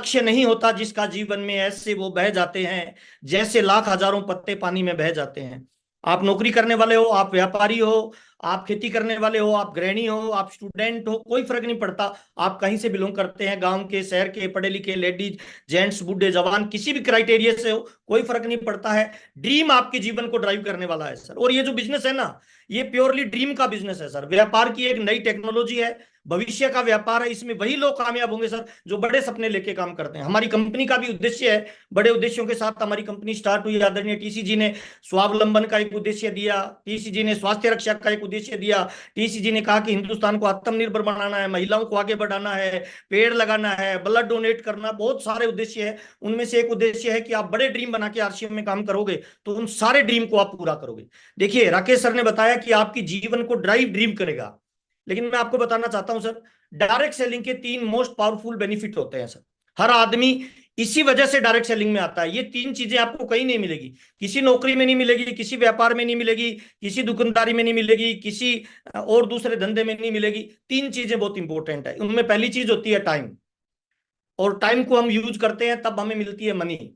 लक्ष्य नहीं होता जिसका जीवन में, ऐसे वो बह जाते हैं जैसे लाख हजारों पत्ते पानी में बह जाते हैं। आप नौकरी करने वाले हो, आप व्यापारी हो, आप खेती करने वाले हो, आप गृहिणी हो, आप स्टूडेंट हो, कोई फर्क नहीं पड़ता। आप कहीं से बिलोंग करते हैं, गांव के, शहर के, पढ़े लिखे, लेडीज, जेंट्स, बूढ़े, जवान, किसी भी क्राइटेरिया से हो, कोई फर्क नहीं पड़ता है। ड्रीम आपके जीवन को ड्राइव करने वाला है सर। और ये जो बिजनेस है ना, ये प्योरली ड्रीम का बिजनेस है सर। व्यापार की एक नई टेक्नोलॉजी है, भविष्य का व्यापार है। इसमें वही लोग कामयाब होंगे सर जो बड़े सपने लेके काम करते हैं। हमारी कंपनी का भी उद्देश्य है, बड़े उद्देश्यों के साथ हमारी कंपनी स्टार्ट हुई। आदरणीय टीसीजी ने स्वावलंबन का एक उद्देश्य दिया, टीसीजी ने स्वास्थ्य रक्षा का एक उद्देश्य दिया, टीसीजी ने कहा कि हिंदुस्तान को आत्मनिर्भर बनाना है, महिलाओं को आगे बढ़ाना है, पेड़ लगाना है, ब्लड डोनेट करना, बहुत सारे उद्देश्य है। उनमें से एक उद्देश्य है कि आप बड़े ड्रीम बना के आरसीएम में काम करोगे तो उन सारे ड्रीम को आप पूरा करोगे। देखिए, राकेश सर ने बताया कि आपकी जीवन को ड्राइव ड्रीम करेगा, लेकिन मैं आपको बताना चाहता हूं सर, डायरेक्ट सेलिंग के 3 मोस्ट पावरफुल बेनिफिट होते हैं सर। हर आदमी इसी वजह से डायरेक्ट सेलिंग में आता है। ये 3 चीजें आपको कहीं नहीं मिलेगी, किसी नौकरी में नहीं मिलेगी, किसी व्यापार में नहीं मिलेगी, किसी दुकानदारी में नहीं मिलेगी, किसी और दूसरे धंधे में नहीं मिलेगी। 3 चीजें बहुत इंपॉर्टेंट है। उनमें पहली चीज होती है टाइम, और टाइम को हम यूज करते हैं तब हमें मिलती है मनी,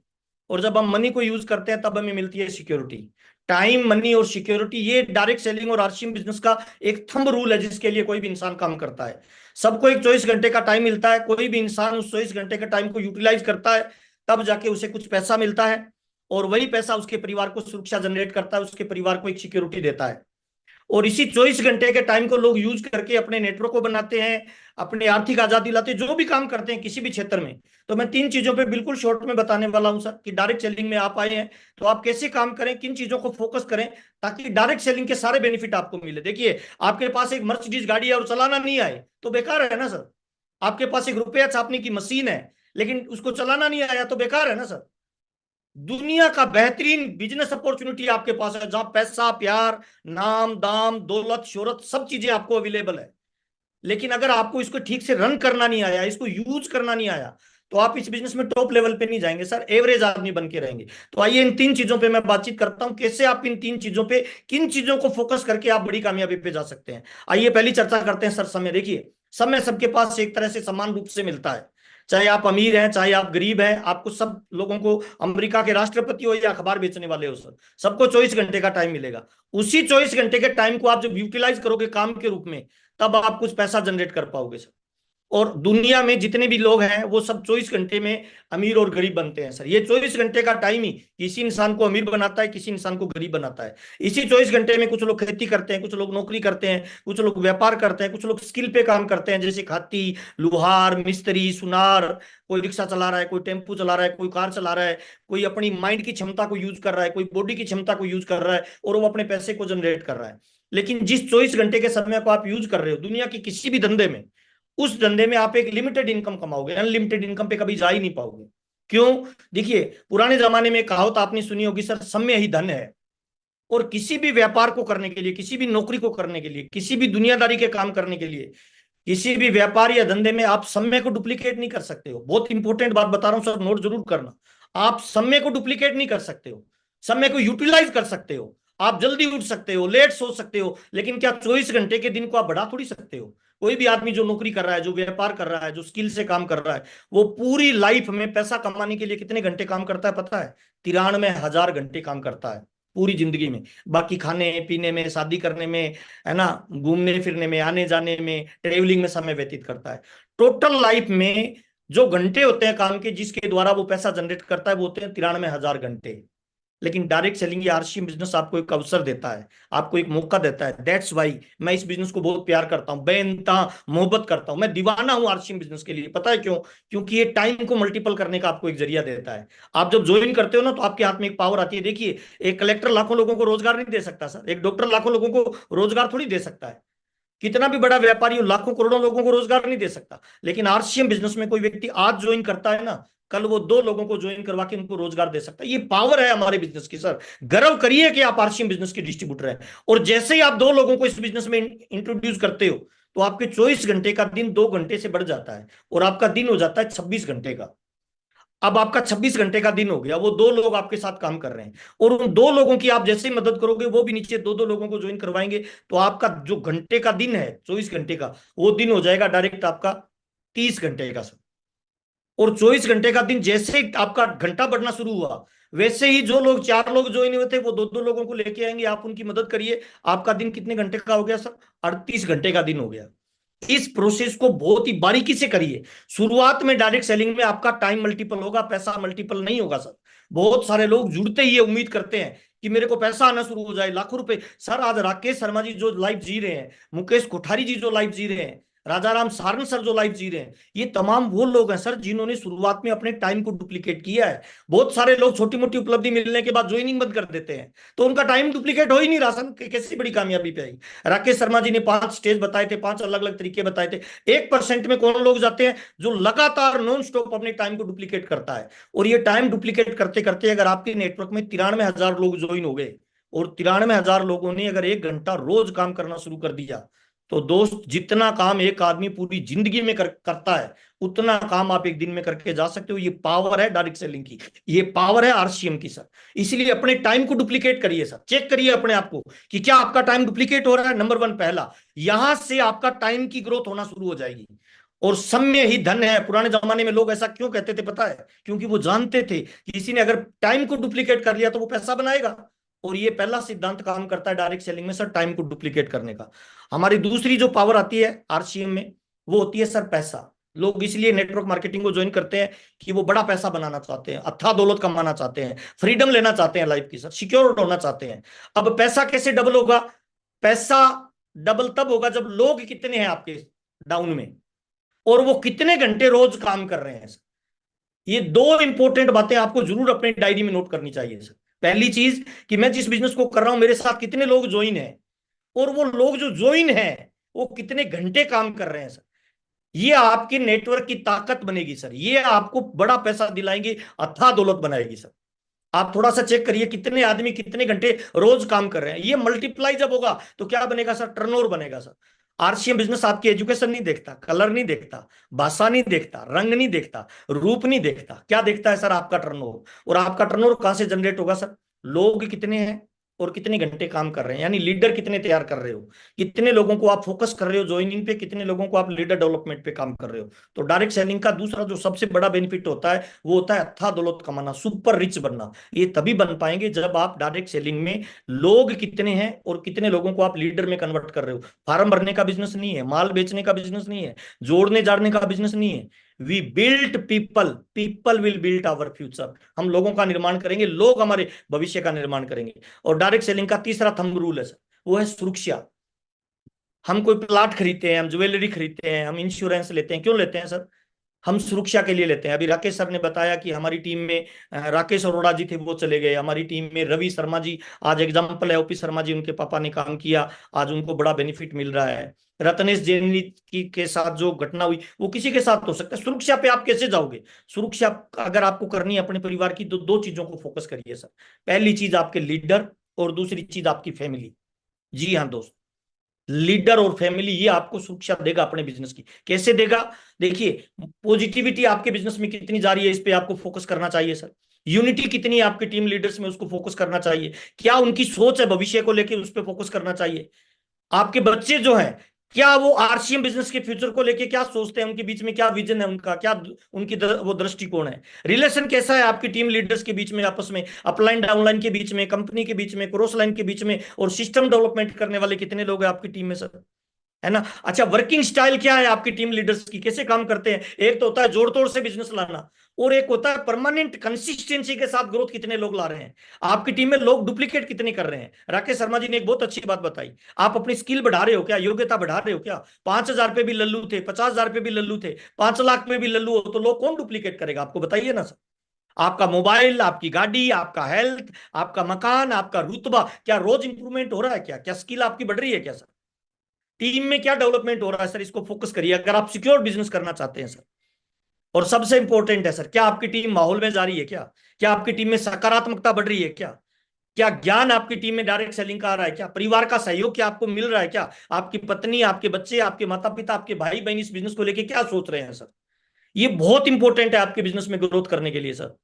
और जब हम मनी को यूज करते हैं तब हमें मिलती है सिक्योरिटी। टाइम, मनी और सिक्योरिटी, ये डायरेक्ट सेलिंग और आरसीएम बिजनेस का एक थंब रूल है जिसके लिए कोई भी इंसान काम करता है। सबको एक 24 घंटे का टाइम मिलता है, कोई भी इंसान उस 24 घंटे के टाइम को यूटिलाइज करता है तब जाके उसे कुछ पैसा मिलता है, और वही पैसा उसके परिवार को सुरक्षा जनरेट करता है, उसके परिवार को एक सिक्योरिटी देता है। और इसी 24 घंटे के टाइम को लोग यूज करके अपने नेटवर्क को बनाते हैं, अपने आर्थिक आजादी लाते हैं, जो भी काम करते हैं किसी भी क्षेत्र में। तो मैं 3 चीजों पे बिल्कुल शॉर्ट में बताने वाला हूं सर कि डायरेक्ट सेलिंग में आप आए हैं तो आप कैसे काम करें, किन चीजों को फोकस करें ताकि डायरेक्ट सेलिंग के सारे बेनिफिट आपको मिले। देखिए, आपके पास एक मर्सिडीज गाड़ी है और चलाना नहीं आए तो बेकार है ना सर। आपके पास एक रुपया छापने की मशीन है लेकिन उसको चलाना नहीं आया तो बेकार है ना सर। दुनिया का बेहतरीन बिजनेस अपॉर्चुनिटी आपके पास है, जहां पैसा, प्यार, नाम, दाम, दौलत, शोहरत, सब चीजें आपको अवेलेबल है। लेकिन अगर आपको इसको ठीक से रन करना नहीं आया, इसको यूज करना नहीं आया, तो आप इस बिजनेस में टॉप लेवल पे नहीं जाएंगे सर, एवरेज आदमी बन के रहेंगे। तो आइए इन 3 चीजों पे मैं बातचीत करता हूं, कैसे आप इन 3 चीजों पे, किन चीजों को फोकस करके आप बड़ी कामयाबी पे जा सकते हैं। आइए पहली चर्चा करते हैं सर, समय। देखिए, समय सबके पास एक तरह से समान रूप से मिलता है, चाहे आप अमीर हैं चाहे आप गरीब हैं, आपको सब लोगों को, अमेरिका के राष्ट्रपति हो या अखबार बेचने वाले हो सर, सबको 24 घंटे का टाइम मिलेगा। उसी 24 घंटे के टाइम को आप जब यूटिलाइज करोगे काम के रूप में, तब आप कुछ पैसा जनरेट कर पाओगे सर। और दुनिया में जितने भी लोग हैं वो सब 24 घंटे में अमीर और गरीब बनते हैं सर। ये 24 घंटे का टाइम ही किसी इंसान को अमीर बनाता है, किसी इंसान को गरीब बनाता है। इसी 24 घंटे में कुछ लोग खेती करते हैं, कुछ लोग नौकरी करते हैं, कुछ लोग व्यापार करते हैं, कुछ लोग स्किल पे काम करते हैं, जैसे खाती, लुहार, मिस्त्री, सुनार। कोई रिक्शा चला रहा है, कोई टेम्पू चला रहा है, कोई कार चला रहा है, कोई अपनी माइंड की क्षमता को यूज कर रहा है, कोई बॉडी की क्षमता को यूज कर रहा है, और वो अपने पैसे को जनरेट कर रहा है। लेकिन जिस 24 घंटे के समय को आप यूज कर रहे हो दुनिया की किसी भी धंधे में, उस धंधे में आप एक लिमिटेड इनकम कमाओगे, अनलिमिटेड इनकम पे कभी जा ही नहीं पाओगे। क्यों? देखिए, पुराने जमाने में कहावत आपने सुनी होगी सर, समय ही धन है। और किसी भी व्यापार को करने के लिए, किसी भी नौकरी को करने के लिए, किसी भी दुनियादारी के काम करने के लिए, किसी भी व्यापार या धंधे में आप समय को डुप्लीकेट नहीं कर सकते हो। बहुत इंपॉर्टेंट बात बता रहा हूं सर, नोट जरूर करना। आप समय को डुप्लीकेट नहीं कर सकते हो, समय को यूटिलाइज कर सकते हो। आप जल्दी उठ सकते हो, लेट सो सकते हो, लेकिन क्या 24 घंटे के दिन को आप बढ़ा थोड़ी सकते हो। कोई भी आदमी जो नौकरी कर रहा है, जो व्यापार कर रहा है, जो स्किल से काम कर रहा है, वो पूरी लाइफ में पैसा कमाने के लिए कितने घंटे काम करता है पता है? 93,000 घंटे काम करता है पूरी जिंदगी में। बाकी खाने पीने में, शादी करने में, है ना, घूमने फिरने में, आने जाने में, ट्रेवलिंग में समय व्यतीत करता है। टोटल लाइफ में जो घंटे होते हैं काम के जिसके द्वारा वो पैसा जनरेट करता है, वो होते हैं 93,000 घंटे। लेकिन डायरेक्ट सेलिंग या आरसीएम बिजनेस आपको एक अवसर देता है, आपको एक मौका देता है। दैट्स वाई मैं इस बिजनेस को बहुत प्यार करता हूं, बेइंतहा मोहब्बत करता हूं, मैं दीवाना हूं आरसीएम बिजनेस के लिए। पता है क्यों? क्योंकि ये टाइम को मल्टीपल करने का आपको एक जरिया देता है। आप जब ज्वाइन करते हो ना तो आपके हाथ में एक पावर आती है। देखिए, एक कलेक्टर लाखों लोगों को रोजगार नहीं दे सकता सर, एक डॉक्टर लाखों लोगों को रोजगार थोड़ी दे सकता है, कितना भी बड़ा व्यापारी हो लाखों करोड़ों लोगों को रोजगार नहीं दे सकता। लेकिन आरसीएम बिजनेस में कोई व्यक्ति आज ज्वाइन करता है ना, कल वो 2 लोगों को ज्वाइन करवा के उनको रोजगार दे सकता है। ये पावर है हमारे बिजनेस की सर। गर्व करिए कि आप आरसीएम बिजनेस के डिस्ट्रीब्यूटर हैं। और जैसे ही आप 2 लोगों को इस बिजनेस में इंट्रोड्यूस करते हो तो आपके 24 घंटे का दिन 2 घंटे से बढ़ जाता है और आपका दिन हो जाता है 26 घंटे का। अब आपका 26 घंटे का दिन हो गया, वो 2 लोग आपके साथ काम कर रहे हैं, और उन 2 लोगों की आप जैसे ही मदद करोगे वो भी नीचे 2-2 लोगों को ज्वाइन करवाएंगे, तो आपका जो घंटे का दिन है 24 घंटे का, वो दिन हो जाएगा डायरेक्ट आपका 30 घंटे का सर। और 24 घंटे का दिन जैसे ही आपका घंटा बढ़ना शुरू हुआ, वैसे ही जो लोग 4 लोग ज्वाइन हुए थे वो 2-2 लोगों को लेके आएंगे, आप उनकी मदद करिए। आपका दिन कितने घंटे का हो गया सर? 38 घंटे का दिन हो गया। इस प्रोसेस को बहुत ही बारीकी से करिए। शुरुआत में डायरेक्ट सेलिंग में आपका टाइम मल्टीपल होगा, पैसा मल्टीपल नहीं होगा सर। बहुत सारे लोग जुड़ते ही ये उम्मीद करते हैं कि मेरे को पैसा आना शुरू हो जाए, लाखों रुपए। सर आज राकेश शर्मा जी जो लाइफ जी रहे हैं, मुकेश कोठारी जी जो लाइफ जी रहे हैं, राजा राम सारन सर जो लाइफ जी रहे हैं, ये तमाम वो लोग हैं सर जिन्होंने शुरुआत में अपने टाइम को डुप्लीकेट किया है। बहुत सारे लोग छोटी मोटी उपलब्धि मिलने के बाद ज्वाइनिंग बंद कर देते हैं, तो उनका टाइम डुप्लीकेट हो ही नहीं रहा सर। कैसी बड़ी कामयाबी पे आई। राकेश शर्मा जी ने 5 स्टेज बताए थे, 5 अलग अलग तरीके बताए थे। 1% में कौन लोग जाते हैं जो लगातार नॉन स्टॉप अपने टाइम को डुप्लीकेट करता है। और ये टाइम डुप्लीकेट करते करते अगर आपके नेटवर्क में 93,000 लोग ज्वाइन हो गए, और 93,000 लोगों ने अगर 1 घंटा रोज काम करना शुरू कर दिया, तो दोस्त जितना काम एक आदमी पूरी जिंदगी में करता है, उतना काम आप एक दिन में करके जा सकते हो। ये पावर है डायरेक्ट सेलिंग की, ये पावर है आरसीएम की सर। इसलिए अपने टाइम को डुप्लीकेट करिए सर। चेक करिए अपने आप को कि क्या आपका टाइम डुप्लीकेट हो रहा है। नंबर 1 पहला, यहां से आपका टाइम की ग्रोथ होना शुरू हो जाएगी। और समय ही धन है। पुराने जमाने में लोग ऐसा क्यों कहते थे पता है? क्योंकि वो जानते थे कि किसी ने अगर टाइम को डुप्लीकेट कर लिया तो वो पैसा बनाएगा। और ये पहला सिद्धांत काम करता है डायरेक्ट सेलिंग में सर, टाइम को डुप्लीकेट करने का। हमारी दूसरी जो पावर आती है आरसीएम में, वो होती है सर पैसा। लोग इसलिए नेटवर्क मार्केटिंग को ज्वाइन करते हैं कि वो बड़ा पैसा बनाना चाहते हैं, अथाह दौलत कमाना चाहते हैं, फ्रीडम लेना चाहते हैं लाइफ की सर, सिक्योर होना चाहते हैं। अब पैसा कैसे डबल होगा? पैसा डबल तब होगा जब लोग कितने हैं आपके डाउन में, और वो कितने घंटे रोज काम कर रहे हैं सर। ये 2 इंपॉर्टेंट बातें आपको जरूर अपने डायरी में नोट करनी चाहिए सर। पहली चीज कि मैं जिस बिजनेस को कर रहा हूं मेरे साथ कितने लोग ज्वाइन हैं, और वो लोग जो ज्वाइन हैं वो कितने घंटे काम कर रहे हैं सर। ये आपके नेटवर्क की ताकत बनेगी सर। ये आपको बड़ा पैसा दिलाएंगे, अथाह दौलत बनाएगी सर। आप थोड़ा सा चेक करिए कितने आदमी कितने घंटे रोज काम कर रहे हैं। ये मल्टीप्लाई जब होगा तो क्या बनेगा सर? टर्नओवर बनेगा सर। आरसीएम बिजनेस आपकी एजुकेशन नहीं देखता, कलर नहीं देखता, भाषा नहीं देखता, रंग नहीं देखता, रूप नहीं देखता। क्या देखता है सर? आपका टर्नओवर। और आपका टर्नओवर कहां से जनरेट होगा सर? लोग कितने हैं और कितने घंटे काम कर रहे हैं, यानी लीडर कितने तैयार कर रहे हो, कितने लोगों को आप फोकस कर रहे हो ज्वाइनिंग पे, कितने लोगों को आप लीडर डेवलपमेंट पे काम कर रहे हो। तो डायरेक्ट सेलिंग का दूसरा जो सबसे बड़ा बेनिफिट होता है वो होता है अथाह दौलत कमाना, सुपर रिच बनना। ये तभी बन पाएंगे जब आप डायरेक्ट सेलिंग में लोग कितने हैं और कितने लोगों को आप लीडर में कन्वर्ट कर रहे हो। फार्म भरने का बिजनेस नहीं है, माल बेचने का बिजनेस नहीं है, जोड़ने जाड़ने का बिजनेस नहीं है। We built people, people will built our future. हम लोगों का निर्माण करेंगे, लोग हमारे भविष्य का निर्माण करेंगे। और डायरेक्ट सेलिंग का तीसरा थंब रूल है सर, वो है सुरक्षा। हम कोई प्लाट खरीदते हैं, हम ज्वेलरी खरीदते हैं, हम इंश्योरेंस लेते हैं, क्यों लेते हैं सर? हम सुरक्षा के लिए लेते हैं। अभी राकेश सर ने बताया कि हमारी टीम में राकेश अरोड़ा जी थे, वो चले गए। हमारी टीम में रवि शर्मा जी आज एग्जाम्पल है, ओपी शर्मा जी उनके पापा ने काम किया, आज उनको बड़ा बेनिफिट मिल रहा है। रत्नेश जैन जी की के साथ जो घटना हुई वो किसी के साथ हो सकता है। सुरक्षा पे आप कैसे जाओगे? सुरक्षा अगर आपको करनी है अपने परिवार की तो 2 चीजों को फोकस करिए सर। पहली चीज आपके लीडर, और दूसरी चीज आपकी फैमिली। जी हाँ दोस्त, लीडर और फैमिली ये आपको सुरक्षा देगा अपने बिजनेस की। कैसे देगा? देखिए, पॉजिटिविटी आपके बिजनेस में कितनी जा रही है इस पे आपको फोकस करना चाहिए सर। यूनिटी कितनी है आपके टीम लीडर्स में, उसको फोकस करना चाहिए। क्या उनकी सोच है भविष्य को लेकर, उस पर फोकस करना चाहिए। आपके बच्चे जो हैं, क्या वो आरसीएम बिजनेस के फ्यूचर को लेके क्या सोचते हैं, उनके बीच में क्या विजन है उनका, क्या उनकी वो दृष्टिकोण है। रिलेशन कैसा है आपकी टीम लीडर्स के बीच में, आपस में, अपलाइन डाउनलाइन के बीच में, कंपनी के बीच में, क्रॉस लाइन के बीच में, और सिस्टम डेवलपमेंट करने वाले कितने लोग हैं आपकी टीम में सर, है ना? अच्छा, वर्किंग स्टाइल क्या है आपकी टीम लीडर्स की, कैसे काम करते हैं? एक तो होता है जोड़ तोड़ से बिजनेस लाना, और एक होता है परमानेंट कंसिस्टेंसी के साथ ग्रोथ कितने लोग ला रहे हैं। आपकी टीम में लोग डुप्लीकेट कितने कर रहे हैं। राकेश शर्मा जी ने एक बहुत अच्छी बात बताई, आप अपनी स्किल बढ़ा रहे हो क्या, योग्यता बढ़ा रहे हो क्या? 5,000 पे भी लल्लू थे, 50,000 पे भी लल्लू थे, 5 लाख पे भी लल्लू हो तो लोग कौन डुप्लीकेट करेगा? आपको बताइए ना सर। आपका मोबाइल, आपकी गाड़ी, आपका हेल्थ, आपका मकान, आपका रुतबा, क्या रोज इंप्रूवमेंट हो रहा है? क्या क्या स्किल आपकी बढ़ रही है क्या सर? टीम में क्या डेवलपमेंट हो रहा है सर? इसको फोकस करिए अगर आप सिक्योर बिजनेस करना चाहते हैं सर। और सबसे इंपॉर्टेंट है सर, क्या आपकी टीम माहौल में जा रही है क्या? क्या आपकी टीम में सकारात्मकता बढ़ रही है क्या? क्या ज्ञान आपकी टीम में डायरेक्ट सेलिंग का आ रहा है क्या? परिवार का सहयोग क्या आपको मिल रहा है क्या? आपकी पत्नी, आपके बच्चे, आपके माता पिता, आपके भाई बहन इस बिजनेस को लेके क्या सोच रहे हैं सर? ये बहुत इंपॉर्टेंट है आपके बिजनेस में ग्रोथ करने के लिए सर।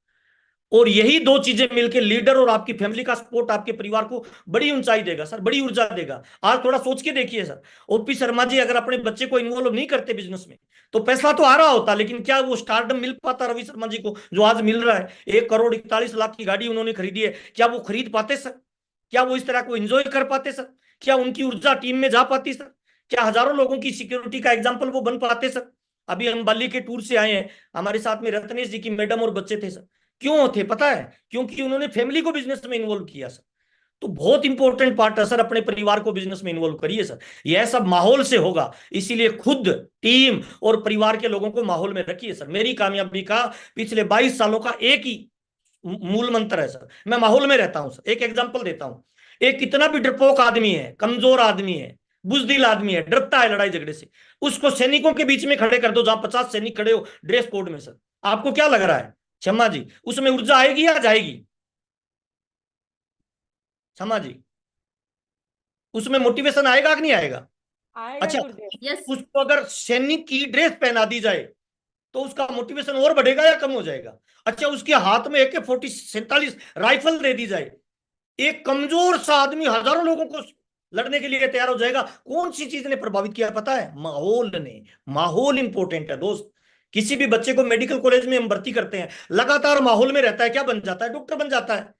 और यही 2 चीजें मिलकर, लीडर और आपकी फैमिली का सपोर्ट, आपके परिवार को बड़ी ऊंचाई देगा सर, बड़ी ऊर्जा देगा। आज थोड़ा सोच के देखिए सर, ओपी शर्मा जी अगर अपने बच्चे को इन्वॉल्व नहीं करते बिजनेस में, तो पैसा तो आ रहा होता, लेकिन क्या वो स्टारडम मिल पाता रवि शर्मा जी को जो आज मिल रहा है? 1 करोड़ 41 लाख की गाड़ी उन्होंने खरीदी है, क्या वो खरीद पाते सर? क्या वो इस तरह को एंजॉय कर पाते सर? क्या उनकी ऊर्जा टीम में जा पाती सर? क्या हजारों लोगों की सिक्योरिटी का एग्जाम्पल वो बन पाते सर? अभी हम बाली के टूर से आए हैं, हमारे साथ में रत्नेश जी की मैडम और बच्चे थे सर। क्यों थे पता है? क्योंकि उन्होंने फैमिली को बिजनेस में इन्वॉल्व किया सर। तो बहुत इंपॉर्टेंट पार्ट है सर, अपने परिवार को बिजनेस में इन्वॉल्व करिए सर। यह सब माहौल से होगा, इसीलिए खुद, टीम और परिवार के लोगों को माहौल में रखिए सर। मेरी कामयाबी का पिछले 22 सालों का एक ही मूल मंत्र है सर, मैं माहौल में रहता हूं सर। एक एग्जांपल देता हूं, एक कितना भी डरपोक आदमी है, कमजोर आदमी है, बुजदिल आदमी है, डरता है लड़ाई झगड़े से, उसको सैनिकों के बीच में खड़े कर दो जहां 50 सैनिक खड़े हो ड्रेस कोड में सर, आपको क्या लग रहा है शर्मा जी, उसमें ऊर्जा आएगी या जाएगी? शर्मा जी, उसमें मोटिवेशन आएगा कि नहीं आएगा? आएगा अच्छा, गुरुदेव। यस। उसको अगर सैनिक की ड्रेस पहना दी जाए तो उसका मोटिवेशन और बढ़ेगा या कम हो जाएगा? अच्छा, उसके हाथ में AK-47 राइफल दे दी जाए, एक कमजोर सा आदमी हजारों लोगों को लड़ने के लिए तैयार हो जाएगा। कौन सी चीज ने प्रभावित किया पता है? माहौल ने। माहौल इंपॉर्टेंट है दोस्त। किसी भी बच्चे को मेडिकल कॉलेज में हम भर्ती करते हैं, लगातार माहौल में रहता है, क्या बन जाता है? डॉक्टर बन जाता है।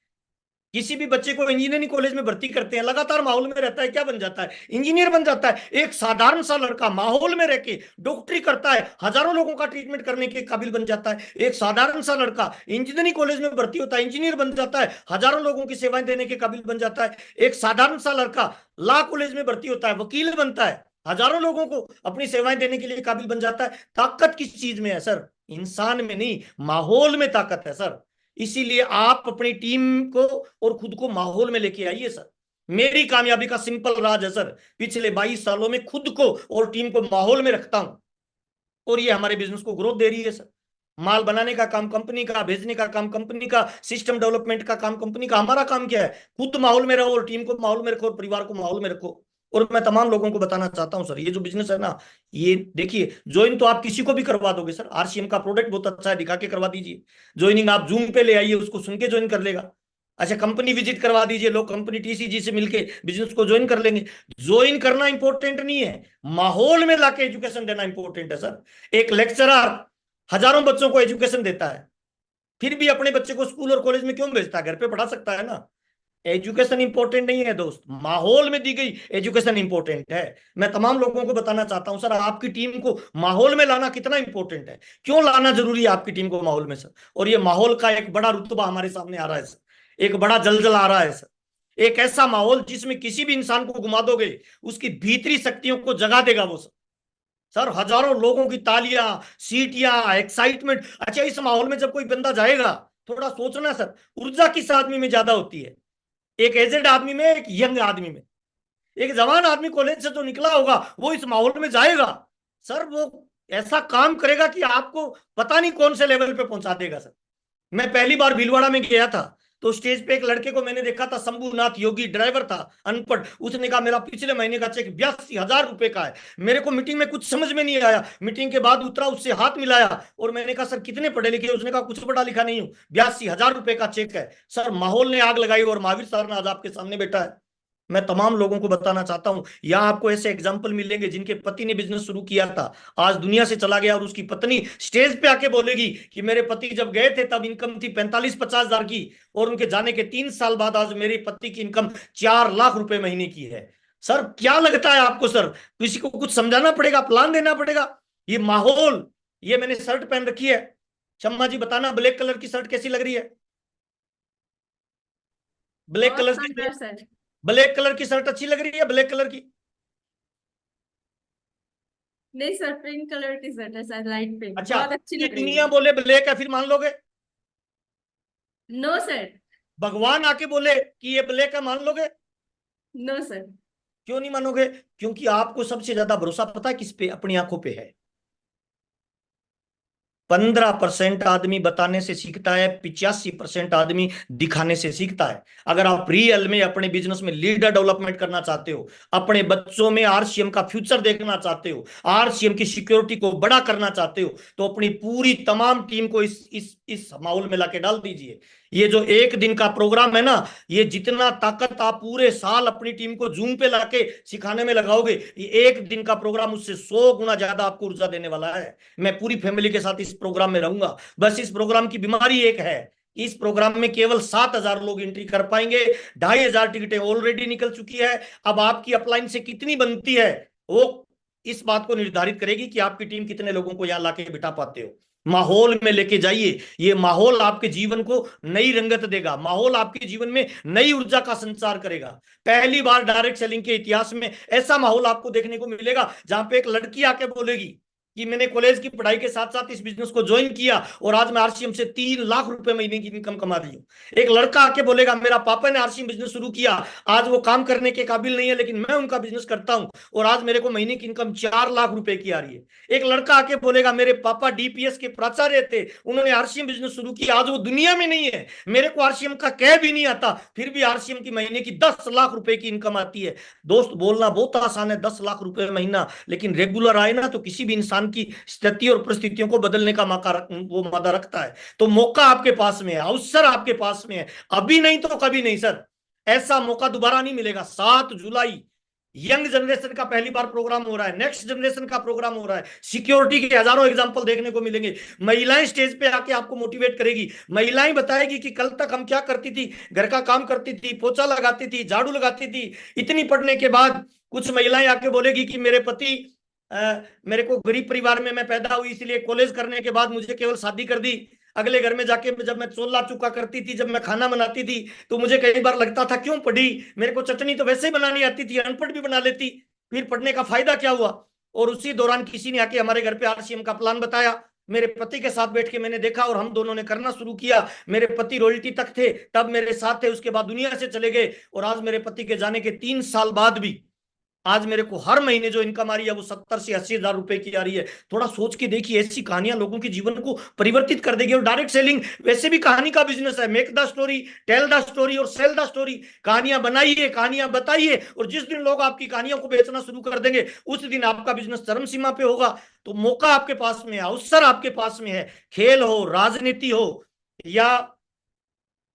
किसी भी बच्चे को इंजीनियरिंग कॉलेज में भर्ती करते हैं, लगातार माहौल में रहता है, क्या बन जाता है? इंजीनियर बन जाता है। एक साधारण सा लड़का माहौल में रह के डॉक्टरी करता है, हजारों लोगों का ट्रीटमेंट करने के काबिल बन जाता है। एक साधारण सा लड़का इंजीनियरिंग कॉलेज में भर्ती होता है, इंजीनियर बन जाता है, हजारों लोगों की सेवाएं देने के काबिल बन जाता है। एक साधारण सा लड़का लॉ कॉलेज में भर्ती होता है, वकील बनता है, हजारों लोगों को अपनी सेवाएं देने के लिए काबिल बन जाता है। ताकत किस चीज में है सर? इंसान में नहीं, माहौल में ताकत है सर। इसीलिए आप अपनी टीम को और खुद को माहौल में लेके आइए सर। मेरी कामयाबी का सिंपल राज है सर, पिछले 22 सालों में खुद को और टीम को माहौल में रखता हूं, और ये हमारे बिजनेस को ग्रोथ दे रही है सर। माल बनाने का काम कंपनी का, भेजने का काम कंपनी का, सिस्टम डेवलपमेंट का काम कंपनी का। हमारा काम क्या है? खुद माहौल में रहो और टीम को माहौल में रखो और परिवार को माहौल में रखो। और मैं तमाम लोगों को बताना चाहता हूं सर, ये जो बिजनेस है ना, ये देखिए, ज्वाइन तो आप किसी को भी करवा दोगे सर। RCM का प्रोडक्ट बहुत अच्छा है, दिखा के करवा दीजिए। ज्वाइनिंग आप जूम पे ले आइए, उसको सुन के ज्वाइन कर लेगा। अच्छा, कंपनी विजिट करवा दीजिए, लोग कंपनी TCG से मिलके बिजनेस को ज्वाइन कर लेंगे। ज्वाइन करना इंपॉर्टेंट नहीं है, माहौल में लाके एजुकेशन देना इंपॉर्टेंट है सर। एक लेक्चरर हजारों बच्चों को एजुकेशन देता है, फिर भी अपने बच्चे को स्कूल और कॉलेज में क्यों भेजता है? घर पे पढ़ा सकता है ना। एजुकेशन इंपॉर्टेंट नहीं है दोस्त, माहौल में दी गई एजुकेशन इंपॉर्टेंट है। मैं तमाम लोगों को बताना चाहता हूं सर, आपकी टीम को माहौल में लाना कितना इंपॉर्टेंट है, क्यों लाना जरूरी है आपकी टीम को माहौल में सर। और ये माहौल का एक बड़ा रुतबा हमारे सामने आ रहा है सर, एक बड़ा जलजल आ रहा है सर। एक ऐसा माहौल जिसमें किसी भी इंसान को घुमा दोगे, उसकी भीतरी शक्तियों को जगा देगा वो सर। सर, हजारों लोगों की तालियां, सीटियां, एक्साइटमेंट। अच्छा, इस माहौल में जब कोई बंदा जाएगा, थोड़ा सोचना सर, ऊर्जा किस आदमी में ज्यादा होती है? एक एजेड आदमी में, एक यंग आदमी में? एक जवान आदमी कॉलेज से जो निकला होगा वो इस माहौल में जाएगा सर, वो ऐसा काम करेगा कि आपको पता नहीं कौन से लेवल पे पहुंचा देगा सर। मैं पहली बार भीलवाड़ा में गया था, तो स्टेज पे एक लड़के को मैंने देखा था, शंभुनाथ योगी, ड्राइवर था, अनपढ़। उसने कहा मेरा पिछले महीने का चेक 82,000 रुपए का है। मेरे को मीटिंग में कुछ समझ में नहीं आया, मीटिंग के बाद उतरा, उससे हाथ मिलाया और मैंने कहा सर कितने पढ़े लिखे? उसने कहा कुछ पढ़ा लिखा नहीं हूं, 82,000 रुपए का चेक है। सर, माहौल ने आग लगाई और महावीर सर ने आज आपके सामने बैठा है। मैं तमाम लोगों को बताना चाहता हूं, यहां आपको ऐसे एग्जाम्पल मिलेंगे जिनके पति ने बिजनेस शुरू किया था, आज दुनिया से चला गया, और उसकी पत्नी स्टेज पे आके बोलेगी कि मेरे पति जब गए थे तब इनकम थी 45-50 हजार की, और उनके जाने के 3 साल बाद आज मेरे पति की इनकम 4 लाख रुपए महीने की है। सर, क्या लगता है आपको सर? किसी को कुछ समझाना पड़ेगा, प्लान देना पड़ेगा? ये माहौल। ये मैंने शर्ट पहन रखी है, शम्मा जी बताना ब्लैक कलर की शर्ट कैसी लग रही है? ब्लैक बहुत कलर की, शानदार सर। ब्लैक कलर की शर्ट अच्छी लग रही है? ब्लैक कलर की? नहीं सर, पिंक कलर की शर्ट है सर, लाइट पिंक, अच्छा, बहुत अच्छी ये लग रही दुनिया है। बोले ब्लैक है, फिर मान लोगे? No sir. भगवान आके बोले कि ये ब्लैक है, मान लोगे? No sir. क्यों नहीं मानोगे? क्योंकि आपको सबसे ज्यादा भरोसा पता है किस पे? अपनी आंखों पे है। 15% आदमी बताने से सीखता है, 85% आदमी दिखाने से सीखता है। अगर आप रियल में अपने बिजनेस में लीडर डेवलपमेंट करना चाहते हो, अपने बच्चों में आरसीएम का फ्यूचर देखना चाहते हो, आरसीएम की सिक्योरिटी को बड़ा करना चाहते हो, तो अपनी पूरी तमाम टीम को इस माहौल में लाके डाल दीजिए। ये जो एक दिन का प्रोग्राम है ना, ये जितना ताकत आप पूरे साल अपनी टीम को जूम पे लाके सिखाने में लगाओगे, ये एक दिन का प्रोग्राम उससे 100 गुना ज्यादा आपको ऊर्जा देने वाला है। मैं पूरी फैमिली के साथ इस प्रोग्राम में रहूंगा। बस इस प्रोग्राम की बीमारी एक है, इस प्रोग्राम में केवल 7,000 लोग एंट्री कर पाएंगे। 2,500 टिकटें ऑलरेडी निकल चुकी है। अब आपकी अपलाइन से कितनी बनती है, वो इस बात को निर्धारित करेगी कि आपकी टीम कितने लोगों को यहां लाके बिठा पाते हो। माहौल में लेके जाइए, ये माहौल आपके जीवन को नई रंगत देगा, माहौल आपके जीवन में नई ऊर्जा का संचार करेगा। पहली बार डायरेक्ट सेलिंग के इतिहास में ऐसा माहौल आपको देखने को मिलेगा जहां पे एक लड़की आके बोलेगी कि मैंने कॉलेज की पढ़ाई के साथ साथ इस बिजनेस को ज्वाइन किया और आज मैं आरसीएम से 3 लाख रुपए महीने की इनकम कमा रही हूँ। एक लड़का आके बोलेगा मेरा पापा ने आरसीएम बिजनेस शुरू किया, आज वो काम करने के काबिल नहीं है लेकिन मैं उनका बिजनेस करता हूँ और आज मेरे को महीने की इनकम 4 लाख रुपए की आ रही है। एक लड़का आके बोलेगा मेरे पापा डीपीएस के प्राचार्य थे, उन्होंने आरसीएम बिजनेस शुरू किया, आज वो दुनिया में नहीं है, मेरे को आरसीएम का कह भी नहीं आता, फिर भी आरसीएम की महीने की 10 लाख रुपए की इनकम आती है। दोस्त बोलना बहुत आसान है, 10 लाख रुपए महीना, लेकिन रेगुलर आए ना तो किसी भी इंसान की स्थिति और परिस्थितियों को बदलने का मौका वो मादा रखता है। तो मौका आपके पास में है, अवसर आपके पास में है, अभी नहीं तो कभी नहीं सर, ऐसा मौका दोबारा नहीं मिलेगा। 7 जुलाई यंग जनरेशन का पहली बार प्रोग्राम हो रहा है, नेक्स्ट जनरेशन का प्रोग्राम हो रहा है, सिक्योरिटी के हजारों एग्जांपल देखने को मिलेंगे। महिलाएं स्टेज पे आके आपको मोटिवेट करेगी, महिलाएं बताएगी कि कल तक हम क्या करती थी, घर का काम करती थी, पोछा लगाती थी, झाड़ू लगाती थी, इतनी पढ़ने के बाद कुछ महिलाएं आके बोलेगी कि मेरे पति मेरे को गरीब परिवार में मैं पैदा हुई, इसलिए कॉलेज करने के बाद मुझे केवल शादी कर दी। अगले घर में जाके जब मैं चोला चुका करती थी, जब मैं खाना बनाती थी, तो मुझे कई बार लगता था क्यों पढ़ी, मेरे को चटनी तो वैसे ही बनानी आती थी, अनपढ़ भी बना लेती, फिर पढ़ने का फायदा क्या हुआ। और उसी दौरान किसी ने आके हमारे घर पे आरसीएम का प्लान बताया, मेरे पति के साथ बैठ के मैंने देखा और हम दोनों ने करना शुरू किया। मेरे पति रॉयल्टी तक थे तब मेरे साथ थे, उसके बाद दुनिया से चले गए और आज मेरे पति के जाने के 3 साल बाद भी आज मेरे को हर महीने जो इनकम आ रही है वो 70 से 80 हजार रुपए की आ रही है। थोड़ा सोच के देखिए, ऐसी कहानियां लोगों के जीवन को परिवर्तित कर देगी। और डायरेक्ट सेलिंग वैसे भी कहानी का बिजनेस है, make the story, tell the story और सेल द स्टोरी। कहानियां बनाइए, कहानियां बताइए, और जिस दिन लोग आपकी कहानियों को बेचना शुरू कर देंगे उस दिन आपका बिजनेस चरम सीमा पे होगा। तो मौका आपके पास में है, अवसर आपके पास में है। खेल हो, राजनीति हो या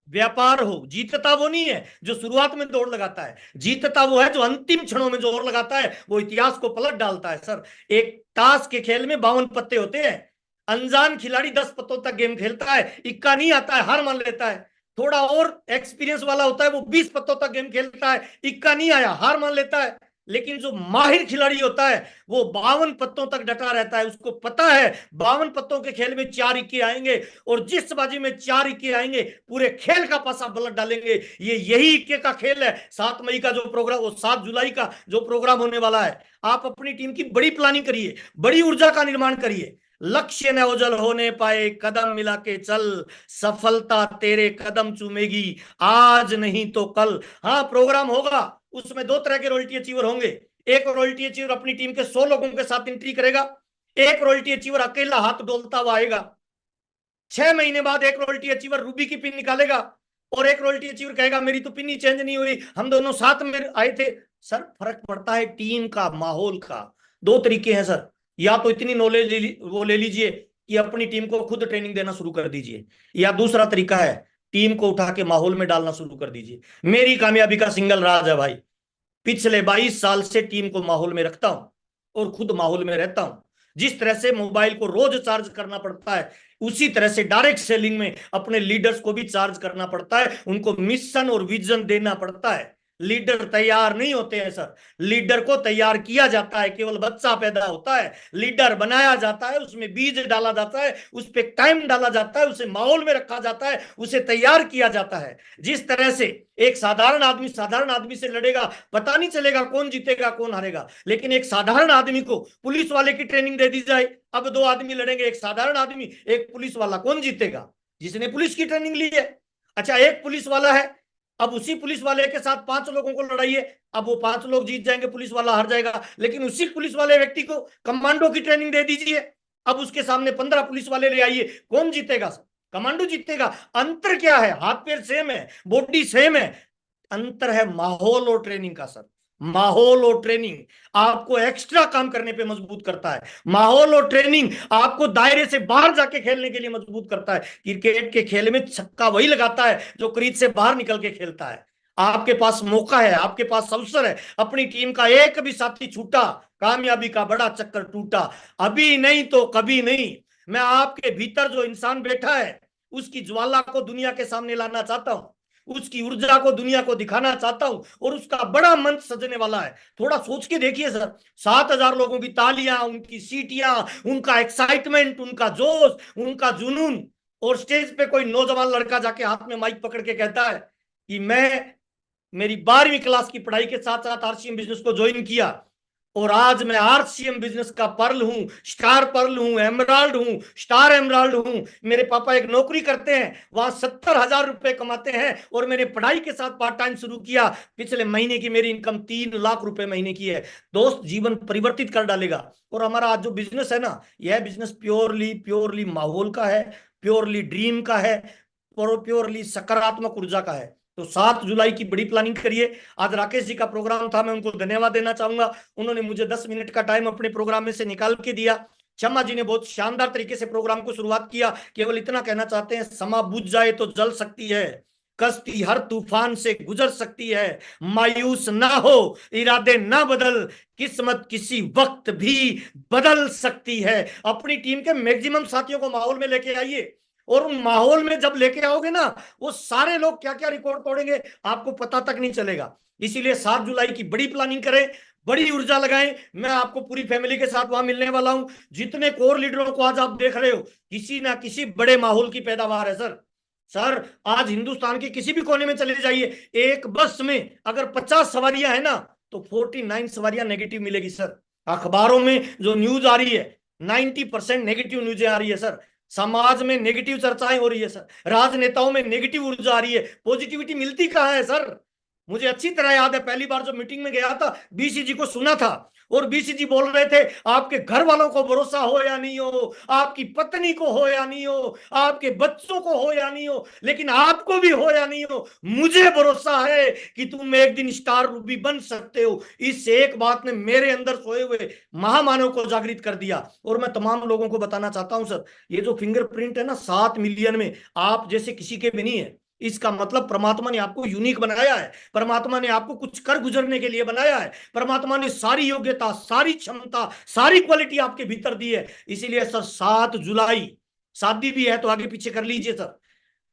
व्यापार हो, जीतता वो नहीं है जो शुरुआत में दौड़ लगाता है, जीतता वो है जो अंतिम क्षणों में जोर लगाता है, वो इतिहास को पलट डालता है। सर, एक ताश के खेल में 52 पत्ते होते हैं, अनजान खिलाड़ी 10 पत्तों तक गेम खेलता है, इक्का नहीं आता है, हार मान लेता है। थोड़ा और एक्सपीरियंस वाला होता है, वो 20 पत्तों तक गेम खेलता है, इक्का नहीं आया, हार मान लेता है। लेकिन जो माहिर खिलाड़ी होता है वो 52 पत्तों तक डटा रहता है, उसको पता है 52 पत्तों के खेल में 4 इक्के आएंगे और जिस बाजी में 4 इक्के आएंगे पूरे खेल का पासा पलट डालेंगे। ये यही इक्के का खेल है। 7 मई का जो प्रोग्राम, 7 जुलाई का जो प्रोग्राम होने वाला है, आप अपनी टीम की बड़ी प्लानिंग करिए, बड़ी ऊर्जा का निर्माण करिए। लक्ष्य न ओझल होने पाए, कदम मिला के चल, सफलता तेरे कदम चूमेगी, आज नहीं तो कल। हाँ, प्रोग्राम होगा, उसमें 2 तरह के रॉयल्टी अचीवर होंगे। एक रॉयल्टी अचीवर अपनी टीम के 100 लोगों के साथ एंट्री करेगा, एक रॉयल्टी अचीवर अकेला हाथ डोलता हुआ आएगा। 6 महीने बाद एक रॉयल्टी अचीवर रूबी की पिन निकालेगा और एक रॉयल्टी अचीवर कहेगा मेरी तो पिन ही चेंज नहीं हुई, हम दोनों साथ में आए थे। सर, फर्क पड़ता है टीम का, माहौल का। 2 तरीके हैं सर, या तो इतनी नॉलेज वो ले लीजिए कि अपनी टीम को खुद ट्रेनिंग देना शुरू कर दीजिए, या दूसरा तरीका है टीम को उठा के माहौल में डालना शुरू कर दीजिए। मेरी कामयाबी का सिंगल राज है भाई, पिछले 22 साल से टीम को माहौल में रखता हूं और खुद माहौल में रहता हूं। जिस तरह से मोबाइल को रोज चार्ज करना पड़ता है, उसी तरह से डायरेक्ट सेलिंग में अपने लीडर्स को भी चार्ज करना पड़ता है, उनको मिशन और विजन देना पड़ता है। लीडर तैयार नहीं होते हैं सर, लीडर को तैयार किया जाता है, केवल बच्चा पैदा होता है, लीडर बनाया जाता है, उसमें बीज डाला जाता है, उस पर टाइम डाला जाता है, उसे माहौल में रखा जाता है, उसे तैयार किया जाता है। जिस तरह से एक साधारण आदमी से लड़ेगा, पता नहीं चलेगा कौन जीतेगा कौन हारेगा, लेकिन एक साधारण आदमी को पुलिस वाले की ट्रेनिंग दे दी जाए, अब 2 आदमी लड़ेंगे, एक साधारण आदमी एक पुलिस वाला, कौन जीतेगा? जिसने पुलिस की ट्रेनिंग ली है। अच्छा, एक पुलिस वाला है, अब उसी पुलिस वाले के साथ 5 लोगों को लड़ाइए, अब वो 5 लोग जीत जाएंगे, पुलिस वाला हार जाएगा। लेकिन उसी पुलिस वाले व्यक्ति को कमांडो की ट्रेनिंग दे दीजिए, अब उसके सामने 15 पुलिस वाले ले आइए, कौन जीतेगा सर? कमांडो जीतेगा। अंतर क्या है? हाथ पैर सेम है, बॉडी सेम है, अंतर है माहौल और ट्रेनिंग का सर। माहौल और ट्रेनिंग आपको एक्स्ट्रा काम करने पे मजबूत करता है। माहौल और ट्रेनिंग आपको दायरे से बाहर जाके खेलने के लिए मजबूत करता है। क्रिकेट के खेल में छक्का वही लगाता है जो क्रीज से बाहर निकल के खेलता है। आपके पास मौका है, आपके पास अवसर है। अपनी टीम का एक भी साथी छूटा, कामयाबी का बड़ा चक्कर टूटा। अभी नहीं तो कभी नहीं। मैं आपके भीतर जो इंसान बैठा है उसकी ज्वाला को दुनिया के सामने लाना चाहता हूं, उसकी ऊर्जा को दुनिया को दिखाना चाहता हूं, और उसका बड़ा मंच सजने वाला है। थोड़ा सोच के देखिए सर, 7,000 लोगों की तालियां, उनकी सीटियां, उनका एक्साइटमेंट, उनका जोश, उनका जुनून, और स्टेज पे कोई नौजवान लड़का जाके हाथ में माइक पकड़ के कहता है कि मैं मेरी 12वीं क्लास की पढ़ाई के साथ साथ आरसीएम बिजनेस को ज्वाइन किया, और आज मैं आरसीएम बिजनेस का पर्ल हूं, स्टार पर्ल हूं, एमराल्ड हूं, स्टार एमराल्ड हूं। मेरे पापा एक नौकरी करते हैं, वहां 70,000 रुपए कमाते हैं, और मैंने पढ़ाई के साथ पार्ट टाइम शुरू किया। पिछले महीने की मेरी इनकम 3 लाख रुपए महीने की है। दोस्त, जीवन परिवर्तित कर डालेगा। और हमारा आज जो बिजनेस है ना, यह बिजनेस प्योरली प्योरली माहौल का है, प्योरली ड्रीम का है, और प्योरली सकारात्मक ऊर्जा का है। तो 7 जुलाई की बड़ी प्लानिंग करिए। आज राकेश जी का प्रोग्राम था, मैं उनको धन्यवाद देना चाहूंगा। उन्होंने मुझे 10 मिनट का टाइम अपने प्रोग्राम में से निकाल के दिया। शर्मा जी ने बहुत शानदार तरीके से प्रोग्राम को शुरुआत किया। केवल इतना कहना चाहते हैं, समा बुझ जाए तो जल सकती है, कश्ती हर तूफान से गुजर सकती है, मायूस ना हो, इरादे ना बदल, किस्मत किसी वक्त भी बदल सकती है। अपनी टीम के मैक्सिमम साथियों को माहौल में लेके आइए, और उन माहौल में जब लेके आओगे ना, वो सारे लोग क्या क्या रिकॉर्ड तोड़ेंगे आपको पता तक नहीं चलेगा। इसीलिए 7 जुलाई की बड़ी प्लानिंग करें, बड़ी ऊर्जा लगाएं। मैं आपको पूरी फैमिली के साथ वहां मिलने वाला हूं। जितने कोर लीडरों को आज आप देख रहे हो, किसी ना किसी बड़े माहौल की पैदावार है सर। सर, आज हिंदुस्तान के किसी भी कोने में चले जाइए, एक बस में अगर 50 सवारियां है ना, तो 49 सवारियां नेगेटिव मिलेगी सर। अखबारों में जो न्यूज आ रही है, 90% नेगेटिव न्यूज आ रही है सर। समाज में नेगेटिव चर्चाएं हो रही है सर, राजनेताओं में नेगेटिव ऊर्जा आ रही है, पॉजिटिविटी मिलती कहां है सर? मुझे अच्छी तरह याद है, पहली बार जब मीटिंग में गया था, बीसीजी को सुना था, और बीसीजी बोल रहे थे, आपके घर वालों को भरोसा हो या नहीं हो, आपकी पत्नी को हो या नहीं हो, आपके बच्चों को हो या नहीं हो, लेकिन आपको भी हो या नहीं हो, मुझे भरोसा है कि तुम एक दिन स्टार रूबी बन सकते हो। इस एक बात ने मेरे अंदर सोए हुए महामानव को जागृत कर दिया। और मैं तमाम लोगों को बताना चाहता हूं सर, ये जो फिंगरप्रिंट है ना 7 मिलियन में, आप जैसे किसी के भी नहीं है। इसका मतलब परमात्मा ने आपको यूनिक बनाया है, परमात्मा ने आपको कुछ कर गुजरने के लिए बनाया है, परमात्मा ने सारी योग्यता, सारी क्षमता, सारी क्वालिटी आपके भीतर दी है। इसीलिए सर 7 जुलाई, शादी भी है तो आगे पीछे कर लीजिए सर,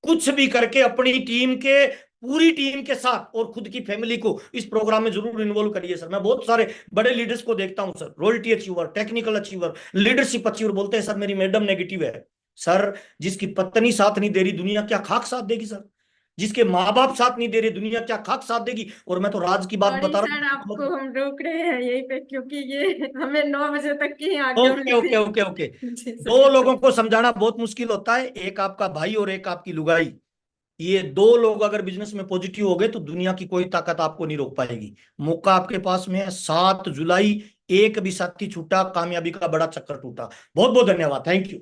कुछ भी करके अपनी टीम के, पूरी टीम के साथ और खुद की फैमिली को इस प्रोग्राम में जरूर इन्वॉल्व करिए सर। मैं बहुत सारे बड़े लीडर्स को देखता हूं sir, royalty achiever, technical achiever, leadership achiever, बोलते हैं सर मेरी मैडम नेगेटिव है। सर, जिसकी पत्नी साथ नहीं दे रही, दुनिया क्या खाक साथ देगी सर? जिसके माँ बाप साथ नहीं दे रहे, दुनिया क्या खाक साथ देगी? और मैं तो राज की बात सॉरी बता सर, रहा आपको हूँ। हम रोक रहे हैं यहीं पे, क्योंकि ये हमें 9 बजे तक की ही आज्ञा ओके मिली ओके थी। Okay okay. जी दो सर। लोगों को समझाना बहुत मुश्किल होता है, एक आपका भाई और एक आपकी लुगाई। ये दो लोग अगर बिजनेस में पॉजिटिव हो गए तो दुनिया की कोई ताकत आपको नहीं रोक पाएगी। मौका आपके पास में है, 7 जुलाई, एक भी साथी छूटा, कामयाबी का बड़ा चक्कर टूटा। बहुत बहुत धन्यवाद, थैंक यू।